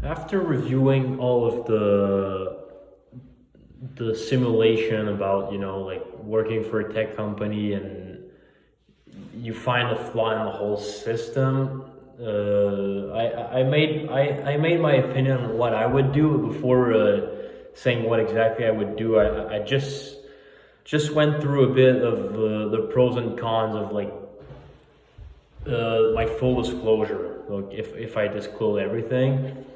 After reviewing all of the simulation about, like working for a tech company, and you find a flaw in the whole system, I made my opinion on what I would do before saying what exactly I would do. I just went through a bit of the pros and cons of like my full disclosure, like if I disclose everything.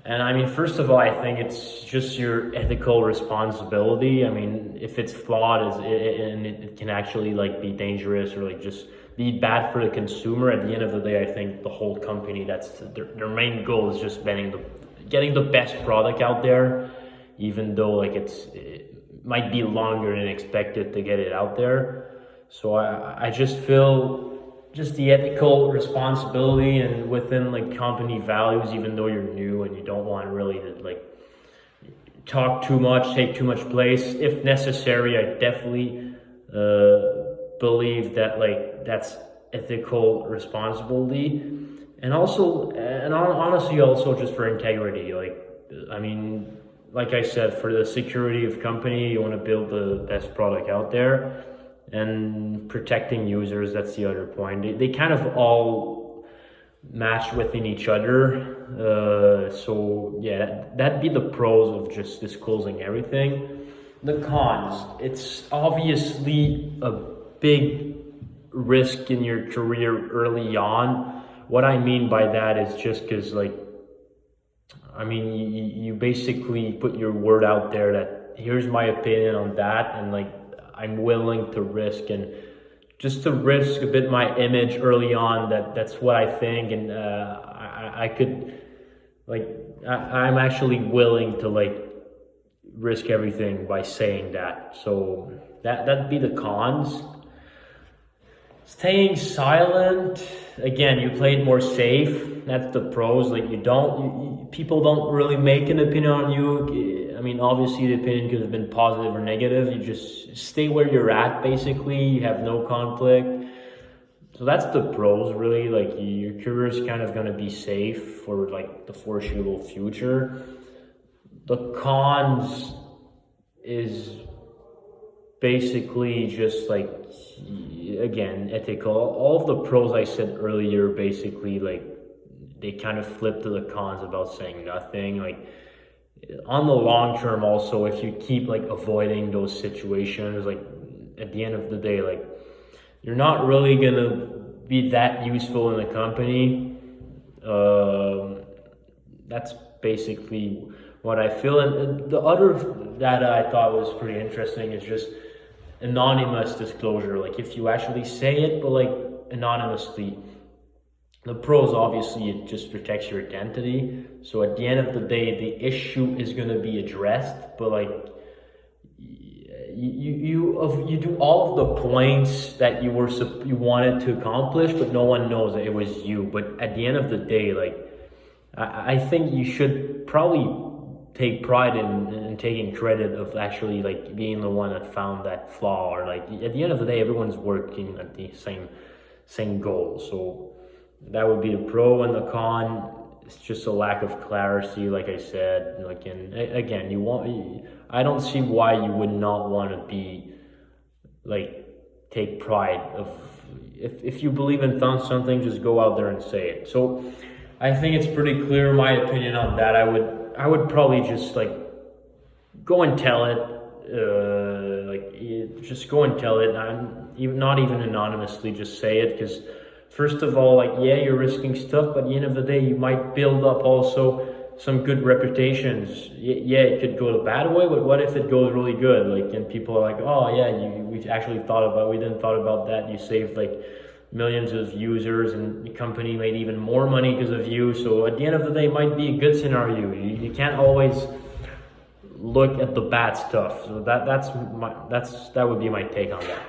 And I mean, first of all, I think it's just your ethical responsibility. I mean, if it's flawed, and it can actually like be dangerous or like just be bad for the consumer. At the end of the day, I think the whole company, that's their main goal is just getting the best product out there, even though like it might be longer than expected to get it out there. So I just feel just the ethical responsibility and within like company values, even though you're new and you don't want really to like talk too much, take too much place. If necessary, I definitely believe that like that's ethical responsibility, and also and honestly also just for integrity. Like, I mean, like I said, for the security of company, you want to build the best product out there. And protecting users, that's the other point. They kind of all match within each other. So yeah, that'd be the pros of just disclosing everything. The cons, it's obviously a big risk in your career early on. What I mean by that is just because like, I mean, you basically put your word out there that here's my opinion on that, and like, I'm willing to risk, and just to risk a bit my image early on, that's what I think. And I could like, I'm actually willing to like risk everything by saying that. So that'd be the cons. Staying silent, again, you play it more safe. That's the pros. Like, people don't really make an opinion on you. I mean, obviously the opinion could have been positive or negative. You just stay where you're at, basically. You have no conflict. So that's the pros, really. Like, your career is kind of going to be safe for like the foreseeable future. The cons is basically just like, again, ethical. All of the pros I said earlier, basically like they kind of flip to the cons about saying nothing. Like, on the long term also, if you keep like avoiding those situations, like at the end of the day, like you're not really gonna be that useful in the company. That's basically what I feel. And the other data I thought was pretty interesting is just anonymous disclosure. Like, if you actually say it, but like anonymously. The pros, obviously, it just protects your identity. So at the end of the day, the issue is going to be addressed, but like you do all of the points that you wanted to accomplish, but no one knows that it was you. But at the end of the day, like I think you should probably take pride in taking credit of actually like being the one that found that flaw, or like at the end of the day, everyone's working at the same goal. So that would be the pro. And the con, it's just a lack of clarity, like I said. Like, and again, I don't see why you would not want to be like take pride of, if you believe in something, just go out there and say it. So I think it's pretty clear my opinion on that. I would probably just like go and tell it, just go and tell it. Not even anonymously, just say it. Because first of all, like, yeah, you're risking stuff, but at the end of the day, you might build up also some good reputations. Yeah, it could go the bad way, but what if it goes really good? Like, and people are like, oh yeah, we didn't thought about that. You saved like millions of users, and the company made even more money because of you. So at the end of the day, it might be a good scenario. You can't always look at the bad stuff. So that would be my take on that.